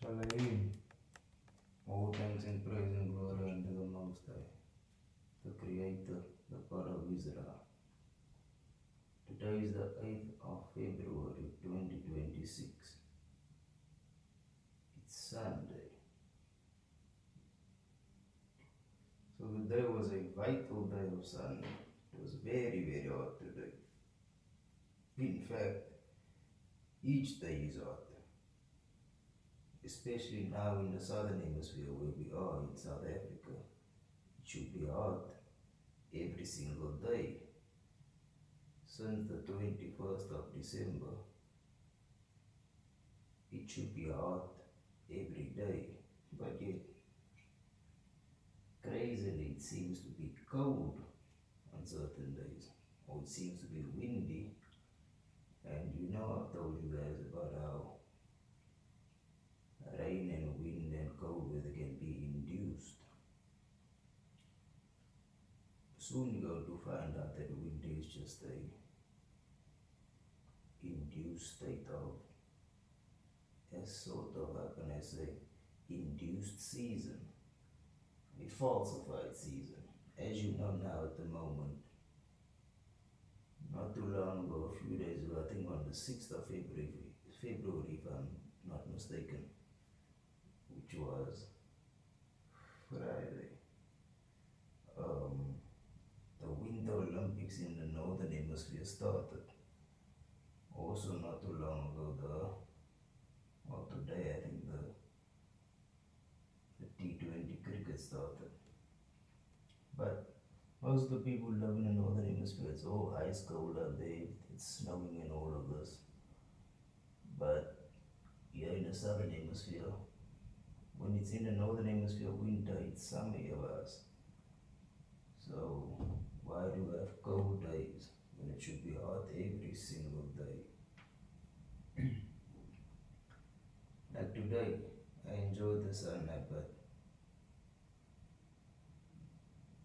Hallelujah. All thanks and praise and glory unto the Most High, the Creator, the God of Israel. Today is the 8th of February 2026. It's Sunday. So today was a vital day of Sunday. It was very, very hot today. In fact, each day is hot. Especially now in the southern hemisphere where we are in South Africa. It should be hot every single day. Since the 21st of December, it should be hot every day. But yet, crazily, it seems to be cold on certain days. Or it seems to be windy. And you know I've told you guys about how rain and wind and cold weather can be induced. Soon you're going to find out that winter is just a induced state of a sort of, how can I say, induced season, a falsified season. As you know now at the moment, not too long ago, a few days ago, I think on the 6th of February if I'm not mistaken, which was Friday, the Winter Olympics in the Northern Hemisphere started. Also not too long ago, today I think the T20 cricket started. But most of the people living in the Northern Hemisphere, it's all ice cold out there, it's snowing and all of this. But here in the Southern Hemisphere, when it's in the Northern Hemisphere winter, it's summer here for us. So why do we have cold days when it should be hot every single day? Like today, I enjoyed the sunlight, but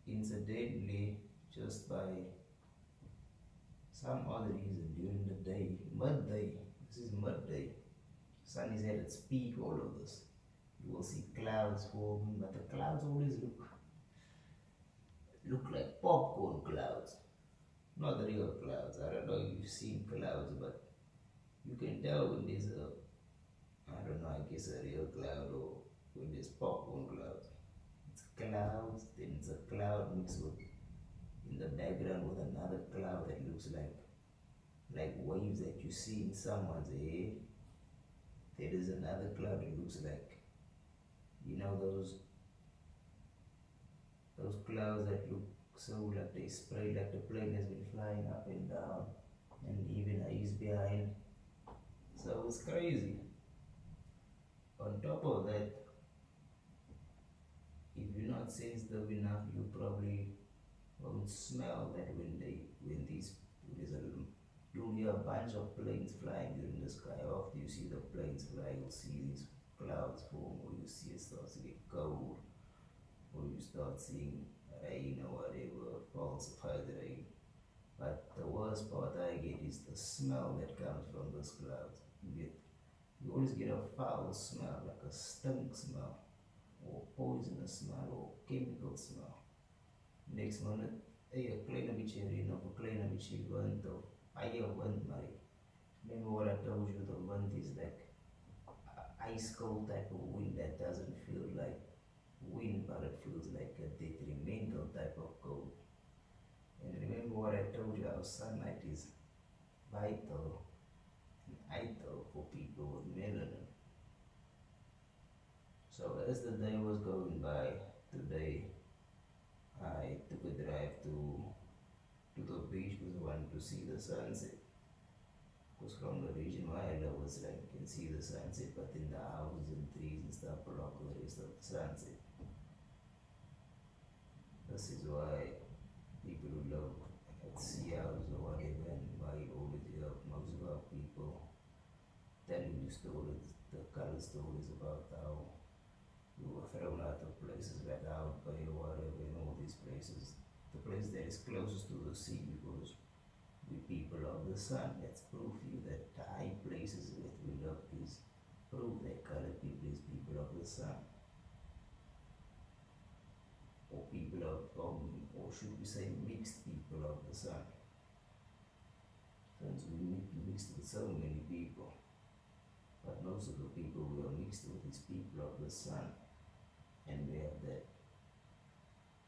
incidentally, just by some other reason during the day, midday, this is midday, sun is at its peak, all of this. You will see clouds forming, but the clouds always look like popcorn clouds, not real clouds. I don't know if you've seen clouds, but you can tell when there's I don't know, I guess a real cloud or when there's popcorn clouds. It's clouds, then it's a cloud mixed with, in the background with another cloud that looks like waves that you see in someone's hair. There is another cloud that looks like, you know, those clouds that look so like they spray, like the plane has been flying up and down and even haze behind. So it's crazy. On top of that, if you're not sensitive enough, you probably won't smell that you'll hear a bunch of planes flying during the sky. After you see the planes fly, you'll see these clouds form, or you see it starts to get cold, or you start seeing rain or whatever, falsified rain. But the worst part I get is the smell that comes from those clouds. You always get a foul smell, like a stink smell, or poisonous smell, or chemical smell. Next minute, a kleine bietjie reën of 'n kleine bietjie wind of baie wind, maar remember what I told you, the wind is like ice cold type of wind that doesn't feel like wind, but it feels like a detrimental type of cold. And remember what I told you, our sunlight is vital and ideal for people with melanin. So as the day was going by today, I took a drive to the beach because I wanted to see the sunset. Because from the region where I live, it's like you can see the sunset, but in the houses and trees and stuff block the rest of the sunset. This is why people who live at sea houses or whatever, and why you always hear most of our people telling you stories, the color stories about how we were thrown out of places like Out Bay or whatever, and all these places. The place that is closest to the sea, because we people of the sun. That's proof you that the high places that we live is proof that colored people is people the sun, or people of, or should we say mixed people of the sun. Since we mixed with so many people, but most of the people we are mixed with is people of the sun, and we have that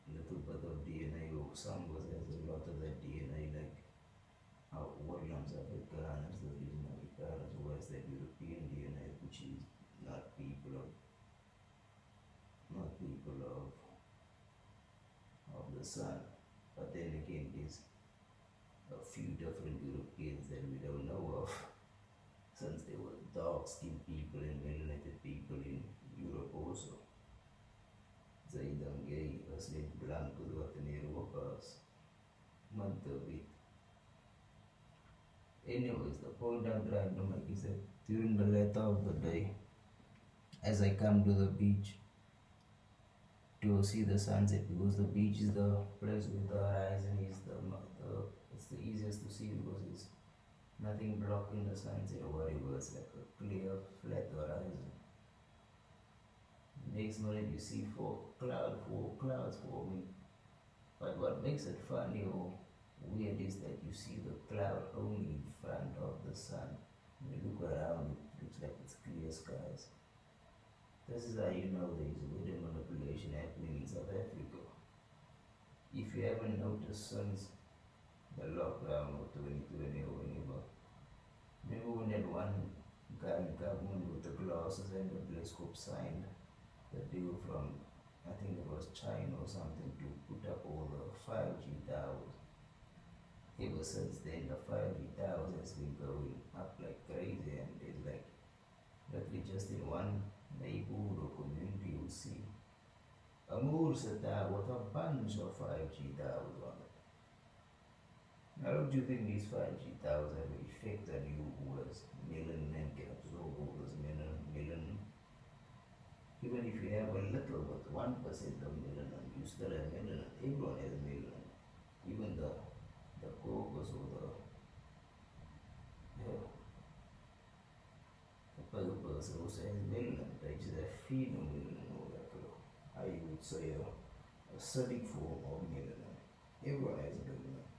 little bit of DNA, or some of us has a lot of that DNA, like our Orlams, Afrikaners, the reason Afrikaners, who has that European DNA, which is not people of the sun. But then again, there's a few different Europeans that we don't know of, since there were dark-skinned people and melanated people in Europe also. Zij dan gay was niet blanco wat in Europa was. Month of it. Anyways, the point I'm trying to make is that during the later of the day, as I come to the beach to see the sunset, because the beach is the place with the horizon is it's the easiest to see because it's nothing blocking the sunset or whatever. It's like a clear, flat horizon. Next minute you see four clouds forming. But what makes it funny or weird is that you see the cloud only in front of the sun. When you look around, it looks like it's clear skies. This is how you know there is weather manipulation happening in South Africa. If you haven't noticed since the lockdown of 2020 or whenever, remember when that one guy in government with the glasses and the telescope signed the deal from, I think it was China or something, to put up all the 5G towers. Ever since then, the 5G towers has been going up like crazy, and it's like literally just in one neighborhood or community you see a Moorse tower with a bunch of 5G towers on it. Now, don't you think these 5G towers have an effect on you who has melanin and can absorb all this melanin? Even if you have a little but 1% of melanin, you still have melanin. Everyone has melanin. Even the caucus or the pale person also has melanin. They just have phenomelanin, or like I would say a acidic form of melanin. Everyone has melanin.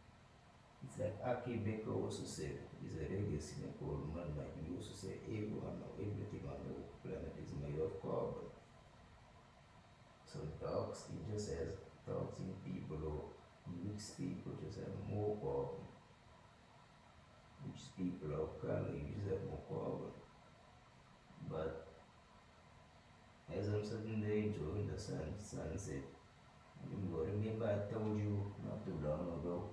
It's like Aki Becker also said, he's a reggae singer called Mudlight. He also said everyone or everything on the planet is made of carbon. So he just has toxic people or mixed people just have more carbon. Which people of color, you just have more carbon. But as I'm sitting there enjoying the sunset, remember I told you not too long ago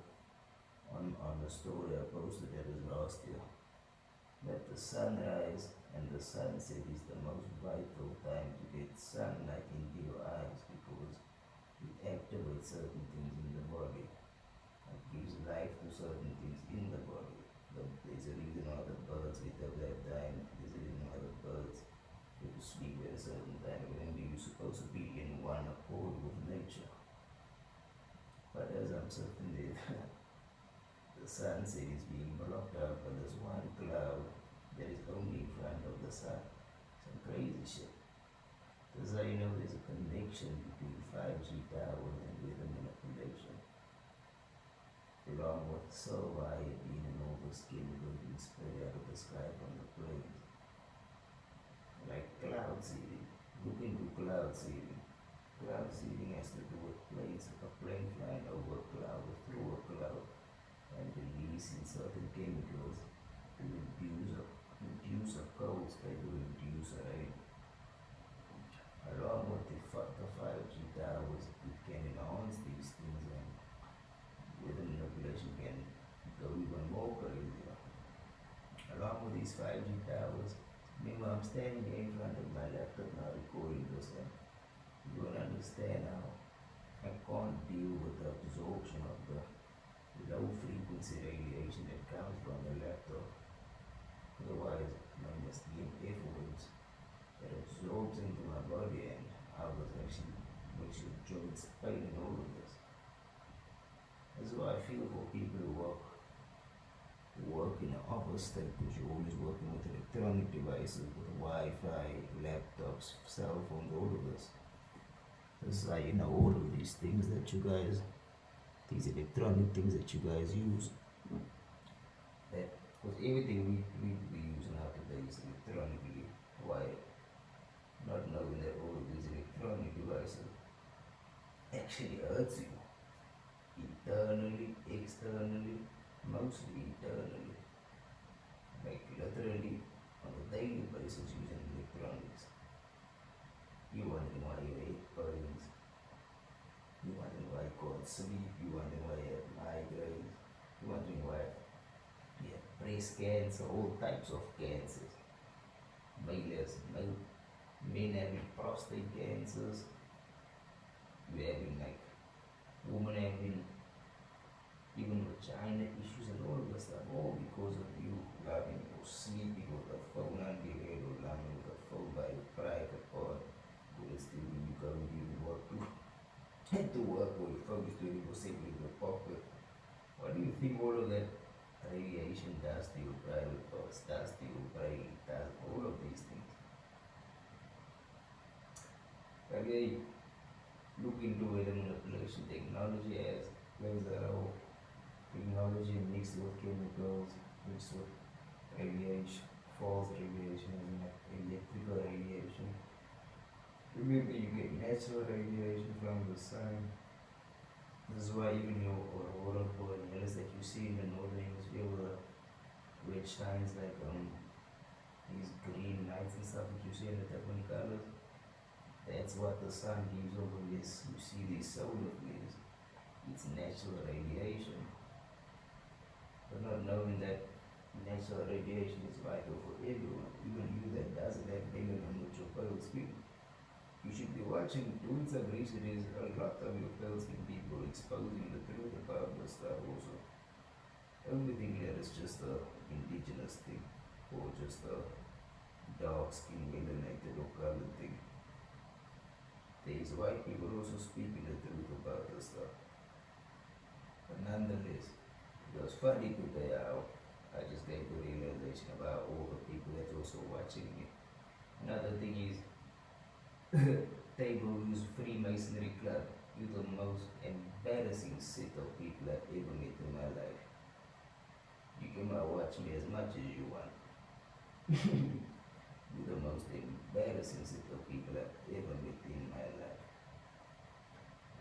on the story I posted that was last year, that the sunrise and the sunset is the most vital time to get sunlight into your eyes, because it activates certain things in the body. It gives life to certain things in the body. There's a reason why the birds get up that time. There's a reason why the birds go to sleep at a certain time. Remember, you're supposed to be in one accord with nature. But as I'm sitting there, the sunset is being blocked out by this one cloud that is only in front of the sun. Some crazy shit. This is how you know there's a connection between 5G towers and weather manipulation, along with silver iodine and all those chemicals being spread out of the sky from the planes. Like cloud seeding. Look into cloud seeding. Cloud seeding has to do with planes, a plane flying over a cloud or through a cloud and releasing certain chemicals to induce a cold state or induce a rain. Along with the 5G towers, it can enhance these things, and weather manipulation can go even more crazier. Along with these 5G towers, remember I'm standing here in front of my laptop now recording this, and you will understand how I can't deal with the absorption of the low frequency radiation that comes from the laptop. Otherwise, minus the EMF waves that absorbs into my body, and how this actually makes your joints pain and all of this. That's why I feel for people who work in an office state, because you're always working with electronic devices, with Wi-Fi, laptops, cell phones, all of this. It's like, all of these things that you guys, these electronic things that you guys use, that, because everything we use nowadays is electronically wired, not knowing that all of these electronic devices actually hurts you internally, externally, mostly internally. Like literally on a daily basis using electronics. You wondering why your head burns, you wondering why you can't sleep, you wondering why you have migraines, you wondering why you have breast cancer, all types of cancers. Men having prostate cancers, you having like women having even vagina issues and all of that stuff, all because of you loving or sleeping with the phone on the head or lying with the phone by your private part, but it's still when you go and you work to to work or your phone is 24/7 in your pocket. What do you think all of that radiation does to your private parts, does to your brain, does all of these things? Again, look into weather manipulation technology as plays a role. Technology mixed with chemicals, mixed with radiation, false radiation, and electrical radiation. Remember, you get natural radiation from the sun. This is why even your aurora borealis that you see in the northern hemisphere where it shines like these green lights and stuff that you see in the different colors, that's what the sun gives over this. You see these solar flares. It's natural radiation. But not knowing that natural radiation is vital for everyone, even you that doesn't have melanin with your pale skin. You should be watching, doing some research. There's a lot of your pale skin people exposing the truth about this stuff also. Don't be thinking that it's just a indigenous thing or just a dark skin melanated or colored thing. There's white people also speaking the truth about this stuff. But nonetheless, it was funny today how I just gave the realization about all the people that's also watching me. Another thing is, Table use Freemasonry Club. You're the most embarrassing set of people I've ever met in my life. You can watch me as much as you want. You're the most embarrassing set of people I've ever met in my life.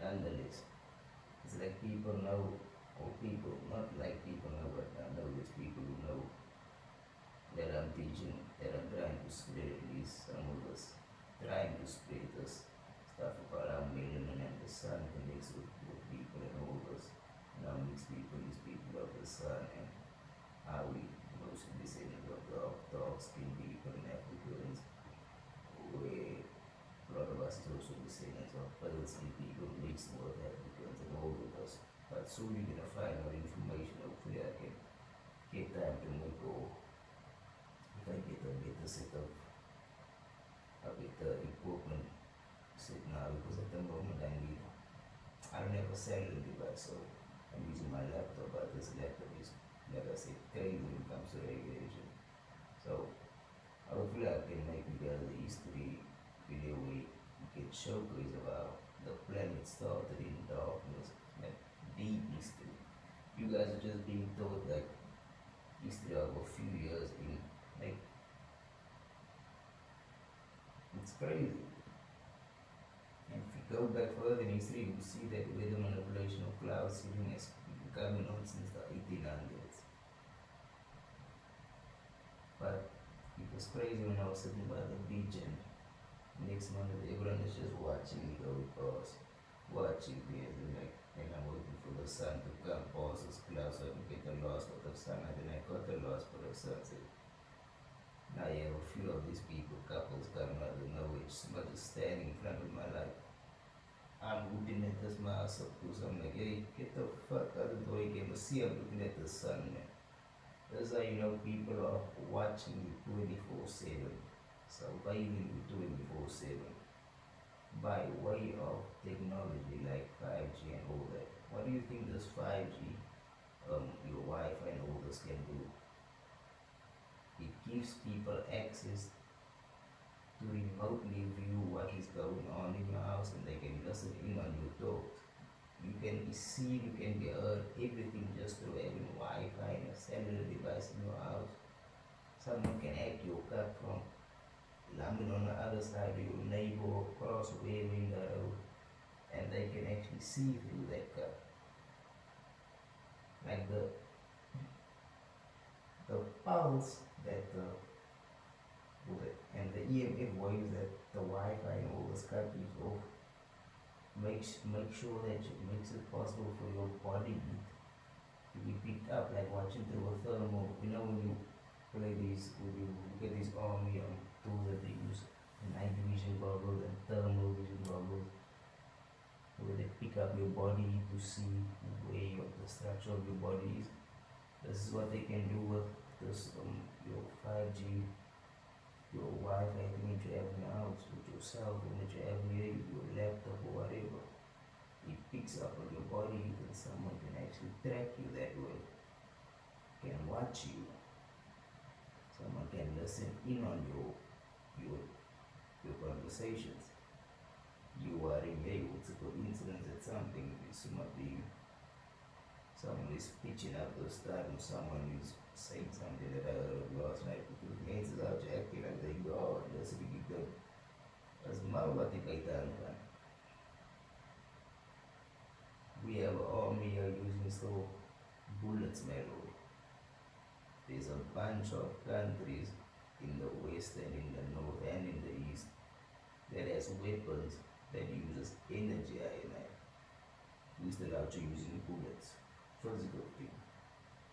Nonetheless, it's like people know, or people, not like people know, but I know there's people who know that I'm teaching, that I'm trying to spread at least some of us, trying to spread this stuff about how melanin and the sun connects with people and all this, and how mixed people is people of the sun, and how we mostly descended of the dark skinned people and Africans, where a lot of us is also descendants of pale skinned people mixed with Africans and all of us. But soon you're gonna find out information. Hopefully I can get time to make, or if I get a better set of a better equipment set now, because at the moment I don't have a cellular device, so I'm using my laptop, but this laptop is, like I said, crazy when it comes to radiation. So hopefully I can make you guys a history video where you can showcase about the planet started in darkness, like deep history. You guys are just being taught like history of a few years in, like, it's crazy. And if you go back further in history, you see that weather manipulation of cloud seeding has been coming on since the 1800s. But it was crazy when I was sitting by the beach and next morning everyone is just watching me go past, watching me, and I'm waiting for the sun to come past this cloud so I can get the last of the sun, and then I got the last of the sunset. Now you have a few of these people, couples coming out of nowhere, somebody standing in front of my life. I'm looking at this mouse up close. I'm like, hey, get the fuck out of the door again. But see, I'm looking at the sun, man. That's how you know people are watching you 24/7, surviving you 24/7 by way of technology like 5G and all that. What do you think this 5G, your Wi-Fi and all this can do? It gives people access to remotely view what is going on in your house, and they can listen in on your talks. You can be seen, you can be heard, everything just through having Wi-Fi and a cellular device in your house. Someone can hack your car from London on the other side, of your neighbor across wherever in the road, and they can actually see through that car. Like the pulse that and the EMF waves that the Wi-Fi and all this car gives off make sure that it makes it possible for your body to be picked up, like watching through a thermal. You know, when you play these, when you get these army tools that they use, night vision goggles and thermal vision goggles, where they pick up your body to see where the structure of your body is. This is what they can do with this your 5G, your Wi-Fi thing that you have in your house, with your cell phone that you have here, your laptop or whatever. It picks up on your body, and someone can actually track you that way, can watch you. Someone can listen in on your conversations. You are in here, it's a coincidence that something is someone is pitching up the start, and someone is saying something that I heard last night, because mates is out acting like they go, just to give them as malvaticated. We have an army here using so bullets, mellow. There's a bunch of countries in the west and in the north and in the east that has weapons that uses energy. We still out to using bullets, physical thing.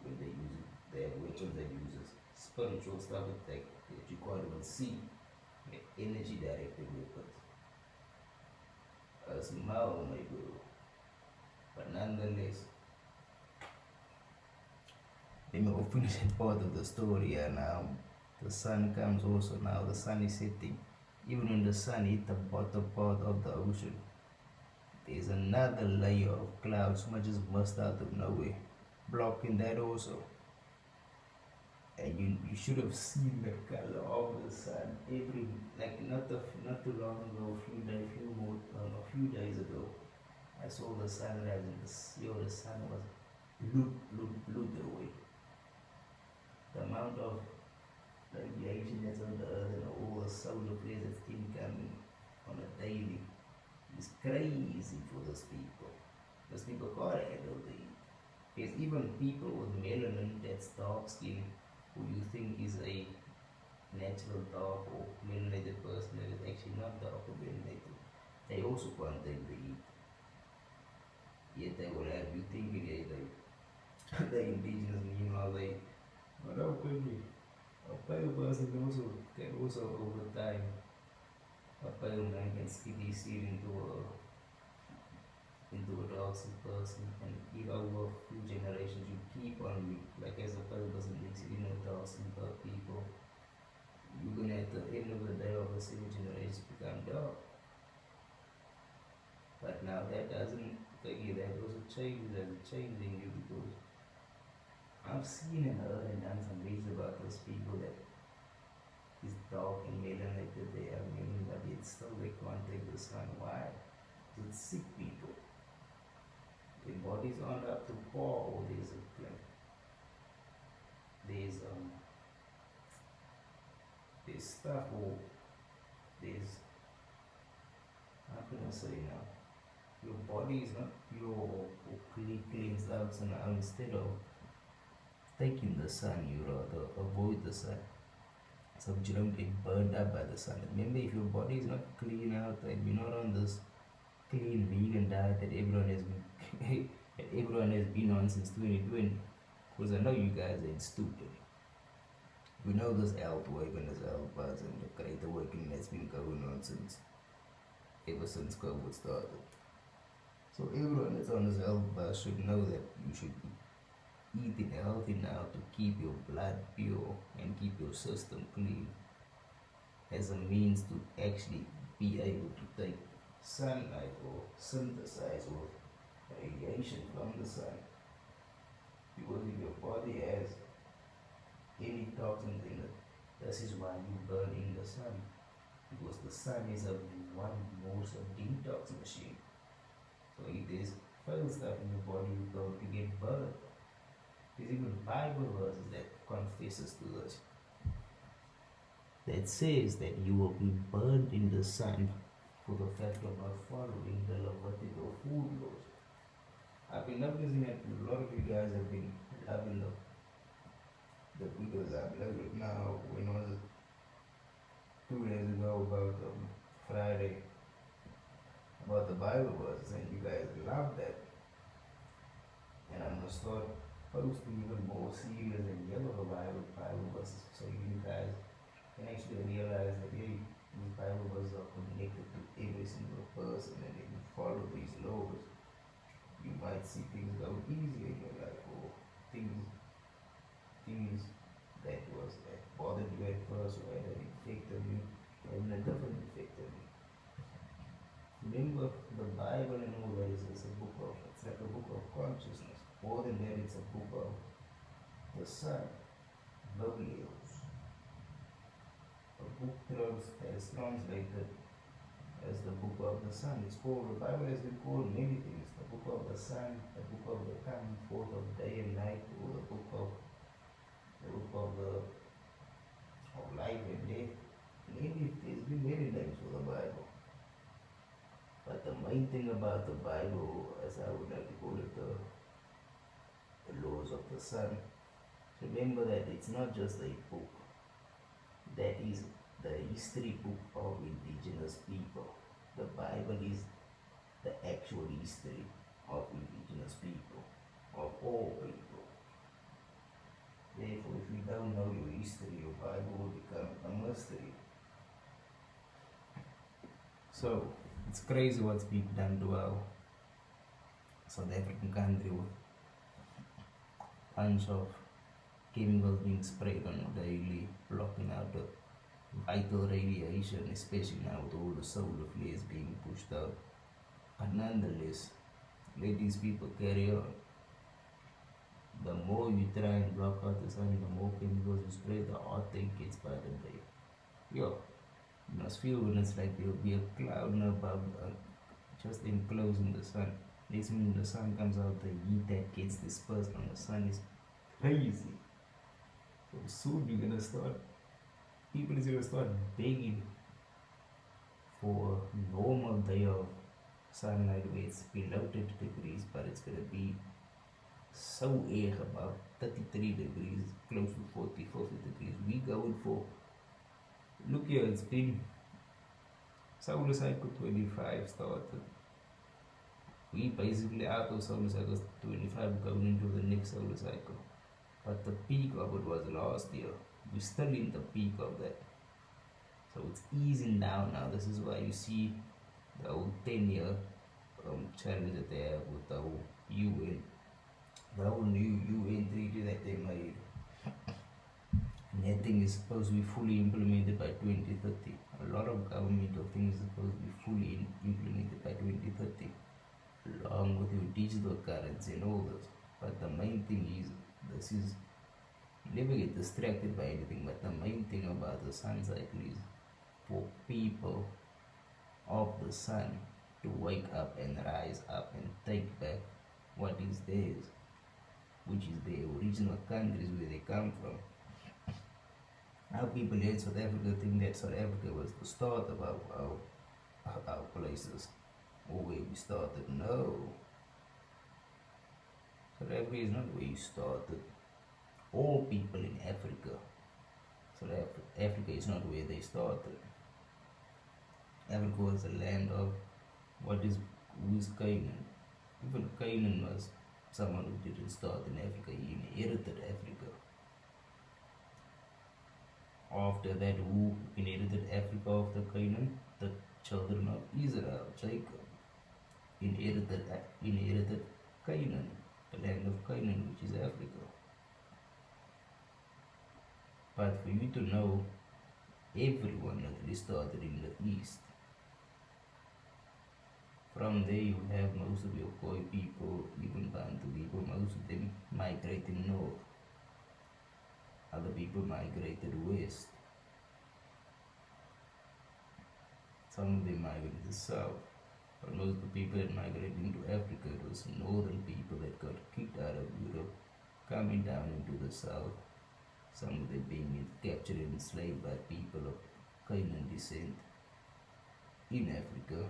When they use it, they have weapons that uses spiritual stuff that you can't even see. Energy directed weapons. A small maybe, but nonetheless, let me finish that part of the story. And the sun comes also. Now the sun is setting. Even when the sun hit the bottom part of the ocean, there's another layer of clouds, much as mist out of nowhere, blocking that also. And you should have seen the color of the sun not too long ago, a few days ago. I saw the sunrise, and the sun was blue away. The amount of radiation that's on the earth and all the solar flares that's incoming on a daily is crazy for those people. Those people can't handle the heat. There's even people with melanin, that's dark skin, who you think is a natural dark or melanated person that is actually not dark or melanated. They also can't take the heat. Yet they will have you thinking they're indigenous, meanwhile but how could be? A pale person can also over time, a pale man can skip his seed into a dark person, and if over a few generations you keep on, like as a pale person mixing in with dark people, you're gonna at the end of the day of the seven generations become dark. But now that doesn't figure, that was a change, there's a change in you, because I've seen and heard and done some research about those people that is dark and melanated, they have meaning, but yet still they can't take the sun. Why? Because it's sick people. Their bodies aren't up to par, or there's stuff, or there's, how can I say now? Your body is not pure or cleansed out, so now instead of taking the sun, you rather avoid the sun, so you don't get burned up by the sun. Remember, if your body is not clean out and you're not on this clean vegan diet that everyone has been on since 2020, because I know you guys ain't stupid. We know this health work and this health buzz and the great awakening that's been going on ever since COVID started. So everyone that's on this health buzz should know that you should be eating healthy now to keep your blood pure and keep your system clean, as a means to actually be able to take sunlight or synthesize or radiation from the sun. Because if your body has any toxins in it, this is why you burn in the sun, because the sun is a one most of detox machine. So if there's foul stuff in your body, you go to get burned. There's even Bible verses that confesses to us that says that you will be burned in the sun for the fact of not following the Levitical food laws. I've been noticing that a lot of you guys have been loving the videos I uploaded now. When was it 2 days ago about Friday about the Bible verses, and you guys love that. And I'm gonna start posting even more serious and yellow Bible verses so you guys can actually realize that hey, these Bible verses are connected to every single person, and if you follow these laws, you might see things go easier in your life, or things that bothered you at first or had an effect on you, having a different effect on you. Remember, the Bible in all ways is it's like a book of consciousness. More than that, it's a book of the sun, Logos. A book that is translated as the book of the sun. It's called, the Bible has been called many things. The book of the sun, the book of the coming forth of day and night, or the book of life and death. There's been many names for the Bible. But the main thing about the Bible, as I would like to call it, the laws of the sun, remember that it's not just a book. That is the history book of indigenous people. The Bible is the actual history of indigenous people, of all people. Therefore, if you don't know your history, your Bible will become a mystery. So, it's crazy what's being done to our South African country with a bunch of chemicals being sprayed on it daily, blocking out the vital radiation, especially now with all the solar flares being pushed out. But nonetheless, let these people carry on. The more you try and block out the sun, the more chemicals you spray, the hotter it gets by the day. Yo, you must feel when it's like there'll be a cloud above, just enclosing the sun. This means when the sun comes out, the heat that gets dispersed on the sun is crazy. So soon people is gonna start begging for a normal day of sunlight where it's below 30 degrees, but it's gonna be so air about 33 degrees, close to 40, 50 degrees. We going for, look here, it's been solar cycle 25 started. We basically out of solar cycle 25 going into the next solar cycle. But the peak of it was last year. We're still in the peak of that. So it's easing down now. This is why you see the whole 10-year challenge that they have with the whole UN. The whole new UN treaty that they made. And that thing is supposed to be fully implemented by 2030. A lot of governmental things are supposed to be fully implemented by 2030. Along with your digital currency and all this. But the main thing is, you never get distracted by anything, but the main thing about the sun cycle is for people of the sun to wake up and rise up and take back what is theirs, which is their original countries where they come from. Now people here in South Africa think that South Africa was the start of our places, or where we started. No. South Africa is not where you started. All people in Africa. South Africa is not where they started. Africa was a land of who is Canaan. Even Canaan was someone who didn't start in Africa, he inherited Africa. After that, who inherited Africa after Canaan? The children of Israel, Jacob, inherited Canaan, the land of Canaan, which is Africa. But for you to know, everyone actually started in the east. From there you have most of your Khoi people, even Bantu people, most of them migrating north. Other people migrated west. Some of them migrated to the south. But most of the people that migrated into Africa, it was northern people that got kicked out of Europe, coming down into the south. Some of them being captured and enslaved by people of Canaan descent in Africa.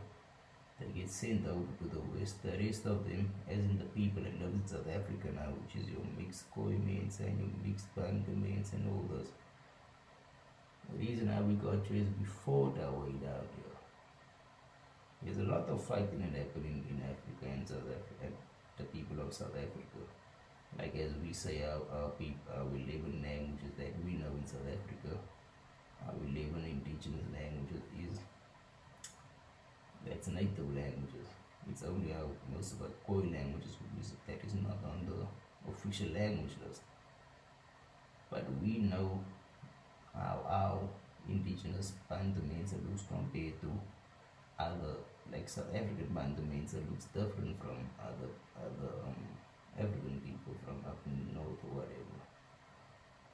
They get sent over to the west. The rest of them, as in the people that live in South Africa now, which is your mixed Khoimeans and your mixed Bantamans and all those. The reason how we got here is we fought our way down here. There's a lot of fighting that happening in Africa and South Africa, and the people of South Africa. Like as we say, our people, our 11 languages that we know in South Africa, our 11 indigenous languages is that's native languages. It's only our most of our Khoi languages that is not on the official language list. But we know how our indigenous Bantamans looks compared to other, like South African Bantamans looks different from other African people from up in the north or whatever.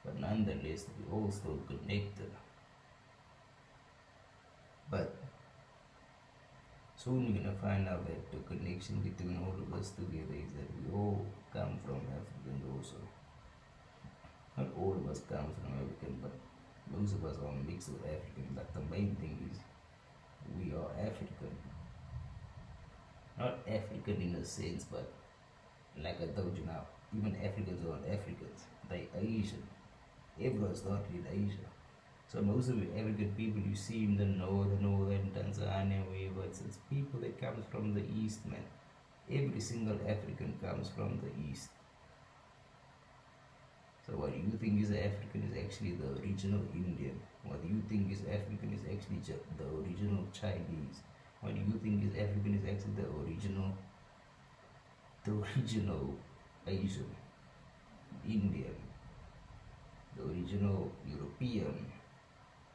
But nonetheless, we all still connected. But soon you're gonna find out that the connection between all of us together is that we all come from Africans also. Not all of us come from African, but most of us are mixed with African. But the main thing is we are African. Not African in a sense, but like I told you now, even Africans are not Africans. They Asian. Everyone started in Asia. So most of the African people you see in the north and all that in Tanzania, wherever, it's people that comes from the east, man. Every single African comes from the east. So what you think is African is actually the original Indian. What you think is African is actually the original Chinese. What you think is African is actually the original Asian, Indian, the original European.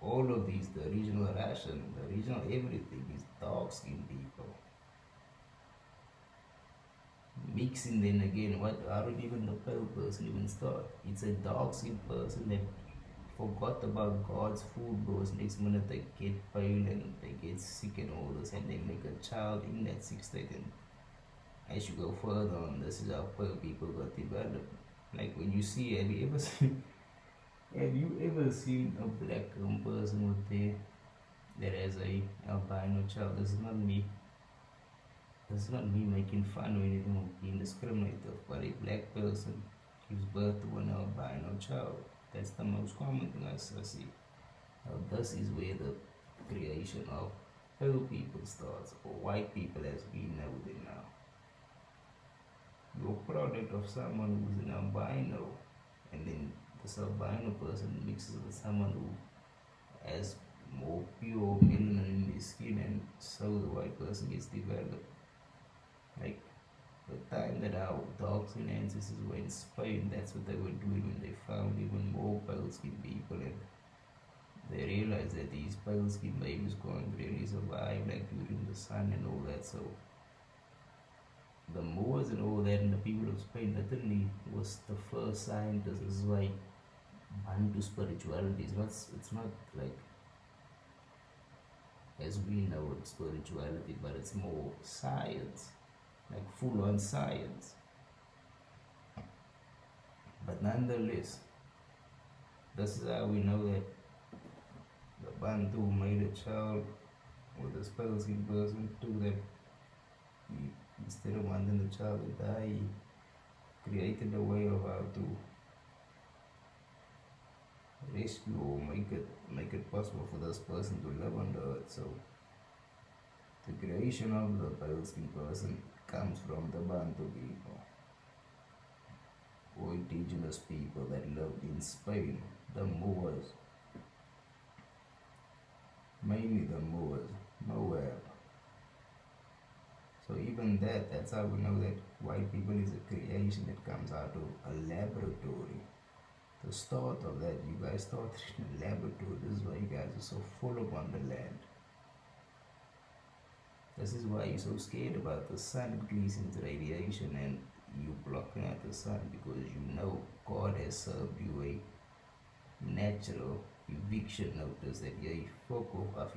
All of these, the original Russian, the original everything is dark-skinned people. Mixing then again, how did even the pale person even start? It's a dark-skinned person that forgot about God's food, because next minute they get pale and they get sick and all this, and they make a child in that sick state. And as you go further on, this is how pale people got developed. Like when you see, have you ever seen a black person with hair that has a albino child? This is not me. This is not me making fun or anything or being discriminative, but a black person gives birth to an albino child. That's the most common thing I see. Now, this is where the creation of pale people starts, or white people as we know them now. You're a product of someone who's an albino, and then this albino person mixes with someone who has more pure melanin in their skin, and so the white person gets developed. Like the time that our dark skinned ancestors were in Spain, that's what they were doing when they found even more pale skinned people, and they realized that these pale skinned babies can't really survive like during the sun and all that. So the Moors and all that and the people of Spain literally was the first scientists. This is why Bantu spirituality is not, it's not like as we know it spirituality, but it's more science, like full on science. But nonetheless, this is how we know that the Bantu made a child with a pale skinned person too, that he, instead of wanting the child to die, he created a way of how to rescue or make it possible for this person to live on the earth. So the creation of the pale skinned person comes from the Bantu people, or indigenous people that lived in Spain, the Moors, mainly the Moors, Moab. So even that's how we know that white people is a creation that comes out of a laboratory. The start of that, you guys started in a laboratory. This is why you guys are so full upon the land. This is why you're so scared about the sun. It glistens radiation and you blocking out the sun, because you know God has served you a natural eviction notice that you fuck off